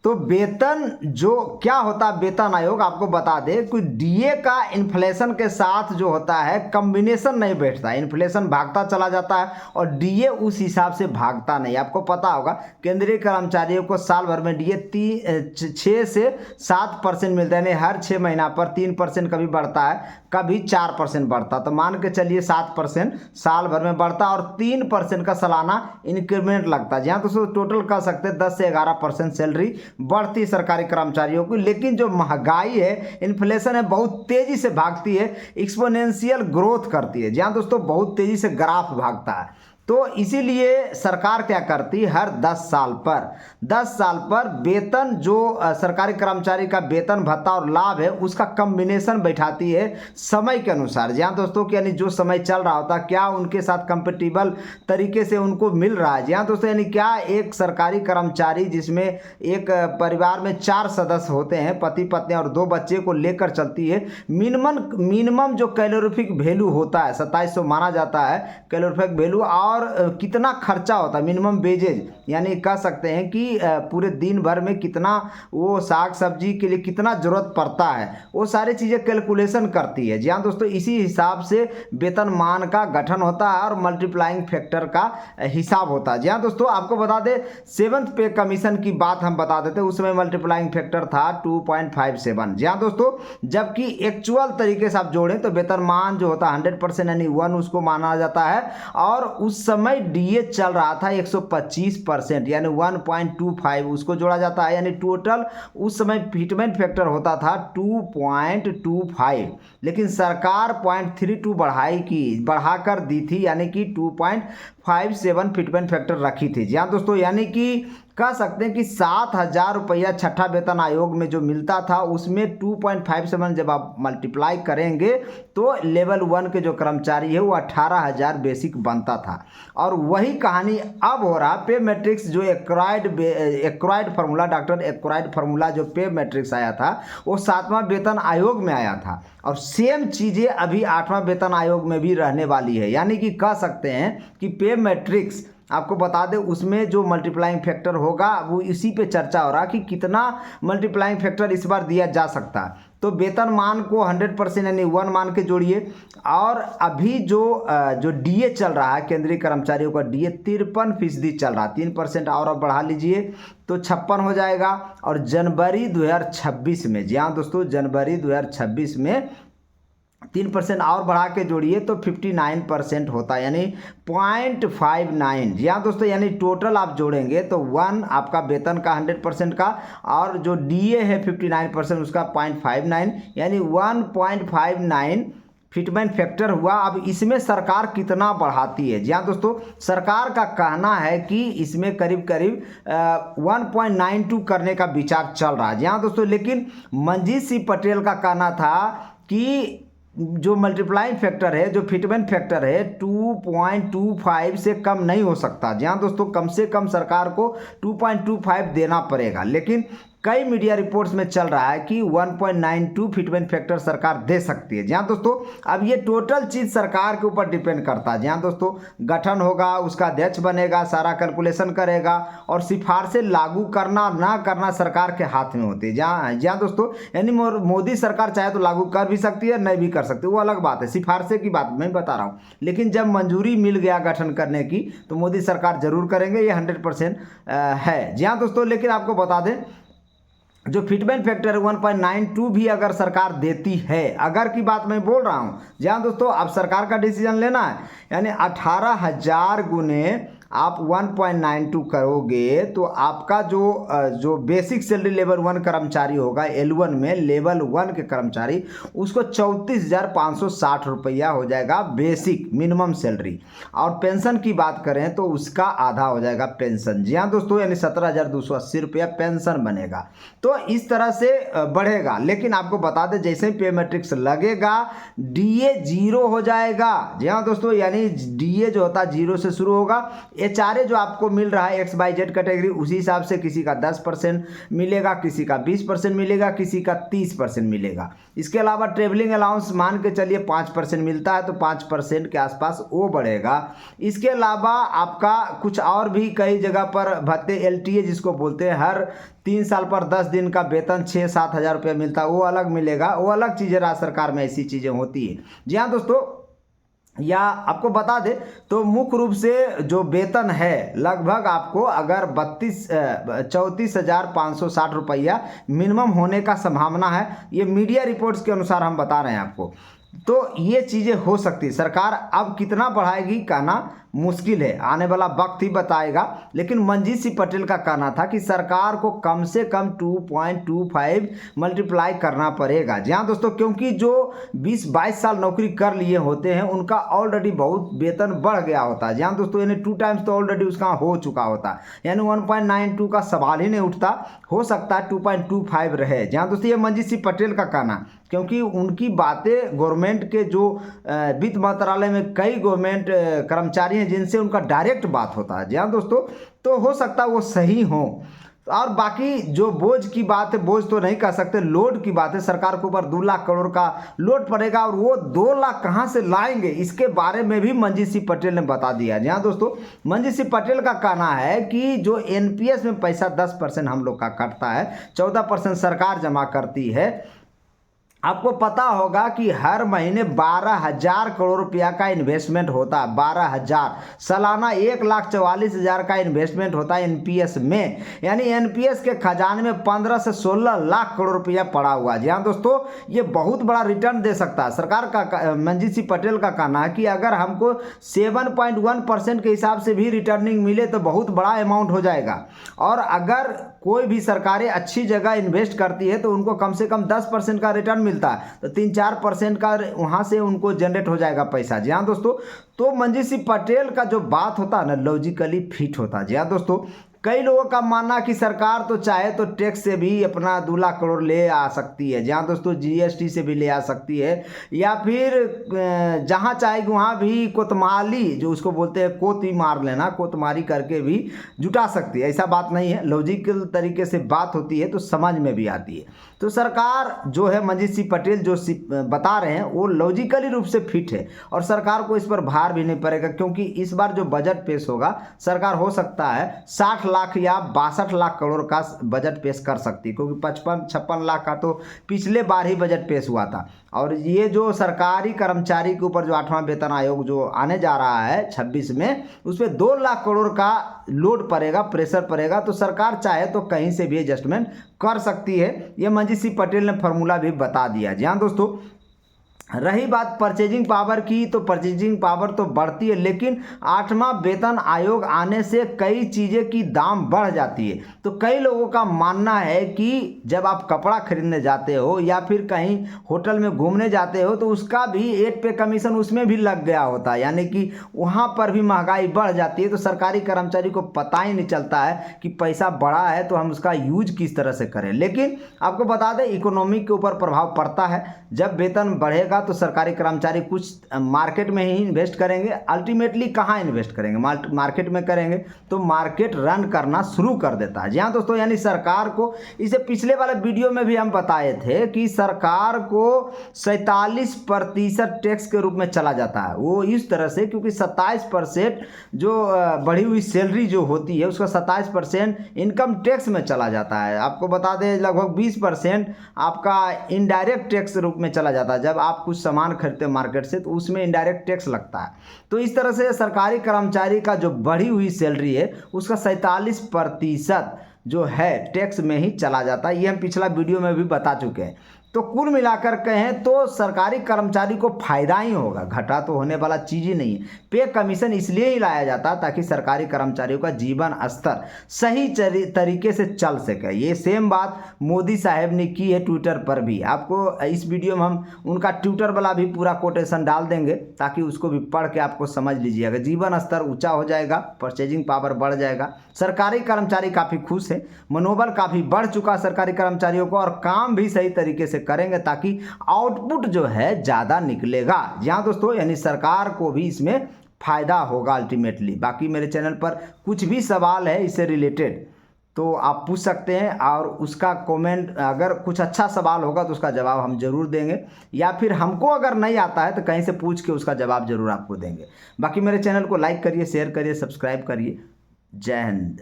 तो वेतन जो क्या होता है, वेतन आयोग आपको बता दे कि डीए का इन्फ्लेशन के साथ जो होता है कॉम्बिनेशन नहीं बैठता, इन्फ्लेशन भागता चला जाता है और डीए उस हिसाब से भागता नहीं। आपको पता होगा केंद्रीय कर्मचारियों को साल भर में डीए 6 से 7% मिलता है, यानी हर 6 महीना पर 3% कभी बढ़ता है, कभी 4% बढ़ता। तो मान के चलिए 7% साल भर में बढ़ता और 3% का सालाना इंक्रीमेंट लगता है, जहाँ तो टोटल कह सकते हैं 10 से 11% सैलरी बढ़ती सरकारी कर्मचारियों की। लेकिन जो महंगाई है, इन्फ्लेशन है, बहुत तेजी से भागती है, एक्सपोनेंशियल ग्रोथ करती है, जहां दोस्तों बहुत तेजी से ग्राफ भागता है। तो इसीलिए सरकार क्या करती है, हर 10 साल पर वेतन जो सरकारी कर्मचारी का वेतन भत्ता और लाभ है उसका कॉम्बिनेशन बैठाती है समय के अनुसार। जहाँ दोस्तों कि यानी जो समय चल रहा होता है क्या उनके साथ कंपेटिबल तरीके से उनको मिल रहा है। जहाँ दोस्तों यानी क्या एक सरकारी कर्मचारी जिसमें एक परिवार में 4 सदस्य होते हैं, पति पत्नी और 2 बच्चे को लेकर चलती है, मिनिमम जो कैलोरीफिक वैल्यू होता है 2700 माना जाता है कैलोरीफिक वैल्यू, और कितना खर्चा होता है मिनिमम वेजेज, यानी कह सकते हैं कि पूरे दिन भर में कितना वो साग सब्जी के लिए कितना जरूरत पड़ता है, वो सारी चीज़ें कैलकुलेशन करती है। जी हाँ दोस्तों, इसी हिसाब से वेतनमान का गठन होता है और मल्टीप्लाइंग फैक्टर का हिसाब होता है। जी हाँ दोस्तों, आपको बता दें 7th पे कमीशन की बात हम बता देते हैं, उस समय मल्टीप्लाइंग फैक्टर था 2.57। जी हाँ दोस्तों, जबकि एक्चुअल तरीके से आप जोड़ें तो वेतनमान जो होता है 100% यानी 1 उसको माना जाता है, और उस समय डीए चल रहा था 125% यानी 1.25 उसको जोड़ा जाता है, यानी टोटल उस समय फिटमेंट फैक्टर होता था 2.25, लेकिन सरकार 0.32 बढ़ाकर दी थी, यानी कि 2.57 फिटमेंट फैक्टर रखी थी। जी हाँ दोस्तों, यानी कि कह सकते हैं कि 7,000 रुपया छठा वेतन आयोग में जो मिलता था उसमें 2.57 जब आप मल्टीप्लाई करेंगे तो लेवल 1 के जो कर्मचारी है वो 18,000 बेसिक बनता था। और वही कहानी अब हो रहा पे मैट्रिक्स जो acquired formula, doctor acquired formula जो पे मैट्रिक्स आया था वो 7वां वेतन आयोग में आया था, और सेम चीज़ें अभी 8वां वेतन आयोग में भी रहने वाली है। यानी कि कह सकते हैं कि पे मैट्रिक्स आपको बता दें उसमें जो मल्टीप्लाइंग फैक्टर होगा वो इसी पे चर्चा हो रहा कि कितना मल्टीप्लाइंग फैक्टर इस बार दिया जा सकता है। तो वेतनमान को 100% यानी 1 मान के जोड़िए, और अभी जो डीए चल रहा है केंद्रीय कर्मचारियों का डीए 53% चल रहा है, 3% और अब बढ़ा लीजिए तो 56 हो जाएगा। और जनवरी 2026 में, जी हाँ दोस्तों, जनवरी 2026 में 3% और बढ़ा के जोड़िए तो 59% होता है, यानी 0.59। जी हाँ दोस्तों, यानी टोटल आप जोड़ेंगे तो 1 आपका वेतन का 100% का, और जो डीए है 59% उसका 0.59, यानी 1.59 फिटमेंट फैक्टर हुआ। अब इसमें सरकार कितना बढ़ाती है। जी हाँ दोस्तों, सरकार का कहना है कि इसमें करीब 1.92 करने का विचार चल रहा है। जी हाँ दोस्तों, लेकिन मंजीत सिंह पटेल का कहना था कि जो मल्टीप्लाइंग फैक्टर है, जो फिटमेंट फैक्टर है 2.25 से कम नहीं हो सकता। जी हाँ दोस्तों, कम से कम सरकार को 2.25 देना पड़ेगा, लेकिन कई मीडिया रिपोर्ट्स में चल रहा है कि 1.92 फिटमेंट फैक्टर सरकार दे सकती है। जी हाँ दोस्तों, अब ये टोटल चीज़ सरकार के ऊपर डिपेंड करता है। जी हाँ दोस्तों, गठन होगा, उसका अध्यक्ष बनेगा, सारा कैलकुलेशन करेगा, और सिफारिशें लागू करना ना करना सरकार के हाथ में होती है। जी हाँ दोस्तों, यानी मोदी सरकार चाहे तो लागू कर भी सकती है, नहीं भी कर सकती, वो अलग बात है, सिफारिशें की बात मैं बता रहा हूँ। लेकिन जब मंजूरी मिल गया गठन करने की तो मोदी सरकार जरूर करेंगे, ये 100% है। जी हाँ दोस्तों, लेकिन आपको बता दें जो फिटमेंट फैक्टर 1.92 भी अगर सरकार देती है, अगर की बात मैं बोल रहा हूँ। जहाँ दोस्तों अब सरकार का डिसीजन लेना है, यानी 18,000 गुने आप 1.92 करोगे तो आपका जो बेसिक सैलरी लेवल 1 कर्मचारी होगा L1 में, लेवल 1 के कर्मचारी, उसको 34,560 रुपया हो जाएगा बेसिक मिनिमम सैलरी। और पेंशन की बात करें तो उसका आधा हो जाएगा पेंशन। जी हाँ दोस्तों, यानी 17,280 रुपया पेंशन बनेगा। तो इस तरह से बढ़ेगा। लेकिन आपको बता दें जैसे ही पे मैट्रिक्स लगेगा डीए 0 हो जाएगा। जी हाँ दोस्तों, यानी डीए जो होता है 0 से शुरू होगा, HRA जो आपको मिल रहा है XYZ कैटेगरी, उसी हिसाब से किसी का 10% मिलेगा, किसी का 20% मिलेगा, किसी का 30% मिलेगा। इसके अलावा ट्रेवलिंग अलाउंस मान के चलिए 5% मिलता है तो 5% के आसपास वो बढ़ेगा। इसके अलावा आपका कुछ और भी कई जगह पर भत्ते LTA जिसको बोलते हैं, हर 3 साल पर 10 दिन का वेतन 6-7 हज़ार रुपये मिलता है, वो अलग मिलेगा, वो अलग चीज़ें राज्य सरकार में ऐसी चीज़ें होती हैं। जी हाँ दोस्तों, या आपको बता दें तो मुख्य रूप से जो वेतन है लगभग आपको अगर 34,560 रुपया मिनिमम होने का संभावना है, ये मीडिया रिपोर्ट्स के अनुसार हम बता रहे हैं आपको। तो ये चीज़ें हो सकती है, सरकार अब कितना बढ़ाएगी कहना मुश्किल है, आने वाला वक्त ही बताएगा। लेकिन मंजीत सिंह पटेल का कहना था कि सरकार को कम से कम 2.25 मल्टीप्लाई करना पड़ेगा। जी हाँ दोस्तों, क्योंकि जो 20-22 साल नौकरी कर लिए होते हैं उनका ऑलरेडी बहुत वेतन बढ़ गया होता है। जी हाँ दोस्तों, यानी 2 टाइम्स तो ऑलरेडी उसका हो चुका होता, यानी 1.92 का सवाल ही नहीं उठता, हो सकता है 2.25 रहे। जी हाँ दोस्तों, ये मंजीत सिंह पटेल का कहना, क्योंकि उनकी बातें गवर्नमेंट के जो वित्त मंत्रालय में कई गवर्नमेंट कर्मचारी हैं जिनसे उनका डायरेक्ट बात होता है। जी हाँ दोस्तों, तो हो सकता है वो सही हो। और बाकी जो बोझ की बात है, बोझ तो नहीं कह सकते, लोड की बात है, सरकार के ऊपर 2 लाख करोड़ का लोड पड़ेगा और वो 2 लाख कहाँ से लाएंगे इसके बारे में भी मंजीत सिंह पटेल ने बता दिया। जी हाँ दोस्तों, मंजीत सिंह पटेल का कहना है कि जो NPS में पैसा 10% हम लोग का कटता है, 14% सरकार जमा करती है। आपको पता होगा कि हर महीने 12,000 करोड़ रुपया का इन्वेस्टमेंट होता है, 12,000 सालाना 1,44,000 का इन्वेस्टमेंट होता है NPS में, यानी NPS के खजाने में 15 से 16 लाख करोड़ रुपया पड़ा हुआ है। जी हाँ दोस्तों, ये बहुत बड़ा रिटर्न दे सकता है सरकार का। मंजीत सिंह पटेल का कहना है कि अगर हमको 7.1% के हिसाब से भी रिटर्निंग मिले तो बहुत बड़ा अमाउंट हो जाएगा। और अगर कोई भी सरकारें अच्छी जगह इन्वेस्ट करती है तो उनको कम से कम 10% का रिटर्न मिलता है, तो 3-4% का वहाँ से उनको जनरेट हो जाएगा पैसा। जी हाँ दोस्तों, तो मंजीत सिंह पटेल का जो बात होता है ना, लॉजिकली फिट होता है। जी हाँ दोस्तों, कई लोगों का मानना कि सरकार तो चाहे तो टैक्स से भी अपना 2 लाख करोड़ ले आ सकती है। जहाँ दोस्तों GST से भी ले आ सकती है, या फिर जहाँ चाहेगी वहाँ भी कोतमाली जो उसको बोलते हैं, कोती मार लेना, कोतमारी करके भी जुटा सकती है। ऐसा बात नहीं है, लॉजिकल तरीके से बात होती है तो समझ में भी आती है। तो सरकार जो है मंजीत सिंह पटेल जो बता रहे हैं वो लॉजिकली रूप से फिट है और सरकार को इस पर भार भी नहीं पड़ेगा, क्योंकि इस बार जो बजट पेश होगा सरकार हो सकता है 60 लाख या 62 लाख करोड़ का बजट पेश कर सकती है, क्योंकि 55-56 लाख का तो पिछले बार ही बजट पेश हुआ था। और ये जो सरकारी कर्मचारी के ऊपर जो 8वां वेतन आयोग जो आने जा रहा है 26 में, उस पर 2 लाख करोड़ का लोड पड़ेगा, प्रेशर पड़ेगा, तो सरकार चाहे तो कहीं से भी एडजस्टमेंट कर सकती है। ये मंजीत सिंह पटेल ने फॉर्मूला भी बता दिया। जी हाँ दोस्तों, रही बात परचेजिंग पावर की, तो परचेजिंग पावर तो बढ़ती है, लेकिन 8वां वेतन आयोग आने से कई चीज़ें की दाम बढ़ जाती है। तो कई लोगों का मानना है कि जब आप कपड़ा खरीदने जाते हो या फिर कहीं होटल में घूमने जाते हो तो उसका भी 8 पे कमीशन उसमें भी लग गया होता है, यानी कि वहाँ पर भी महंगाई बढ़ जाती है। तो सरकारी कर्मचारी को पता ही नहीं चलता है कि पैसा बढ़ा है तो हम उसका यूज किस तरह से करें। लेकिन आपको बता दें, इकोनॉमी के ऊपर प्रभाव पड़ता है। जब वेतन बढ़ेगा तो सरकारी कर्मचारी कुछ मार्केट में ही इन्वेस्ट करेंगे। अल्टीमेटली कहाँ इन्वेस्ट करेंगे? मार्केट में करेंगे, तो मार्केट रन करना शुरू कर देता है। जी हाँ दोस्तों, यानी सरकार को, इसे पिछले वाले वीडियो में भी हम बताए थे कि सरकार को 47% टैक्स के रूप में चला जाता है। वो इस तरह से, क्योंकि 27% जो बढ़ी हुई सैलरी जो होती है उसका 27% इनकम टैक्स में चला जाता है। आपको बता दें लगभग 20% आपका इनडायरेक्ट टैक्स रूप में चला जाता है। जब आप कुछ सामान खरीदते हैं मार्केट से तो उसमें इनडायरेक्ट टैक्स लगता है। तो इस तरह से सरकारी कर्मचारी का जो बढ़ी हुई सैलरी है उसका 47% जो है टैक्स में ही चला जाता है। ये हम पिछला वीडियो में भी बता चुके हैं। तो कुल मिलाकर कहें तो सरकारी कर्मचारी को फायदा ही होगा, घाटा तो होने वाला चीज़ ही नहीं है। पे कमीशन इसलिए ही लाया जाता है ताकि सरकारी कर्मचारियों का जीवन स्तर सही तरीके से चल सके। ये सेम बात मोदी साहब ने की है ट्विटर पर भी। आपको इस वीडियो में हम उनका ट्विटर वाला भी पूरा कोटेशन डाल देंगे ताकि उसको भी पढ़ के आपको समझ लीजिएगा। जीवन स्तर ऊँचा हो जाएगा, परचेजिंग पावर बढ़ जाएगा, सरकारी कर्मचारी काफ़ी खुश है, मनोबल काफ़ी बढ़ चुका सरकारी कर्मचारियों को, और काम भी सही तरीके से करेंगे ताकि आउटपुट जो है ज़्यादा निकलेगा। जी हाँ दोस्तों, यानी सरकार को भी इसमें फ़ायदा होगा अल्टीमेटली। बाकी मेरे चैनल पर कुछ भी सवाल है इससे रिलेटेड तो आप पूछ सकते हैं, और उसका कमेंट, अगर कुछ अच्छा सवाल होगा तो उसका जवाब हम ज़रूर देंगे, या फिर हमको अगर नहीं आता है तो कहीं से पूछ के उसका जवाब ज़रूर आपको देंगे। बाकी मेरे चैनल को लाइक करिए, शेयर करिए, सब्सक्राइब करिए। जय हिंद।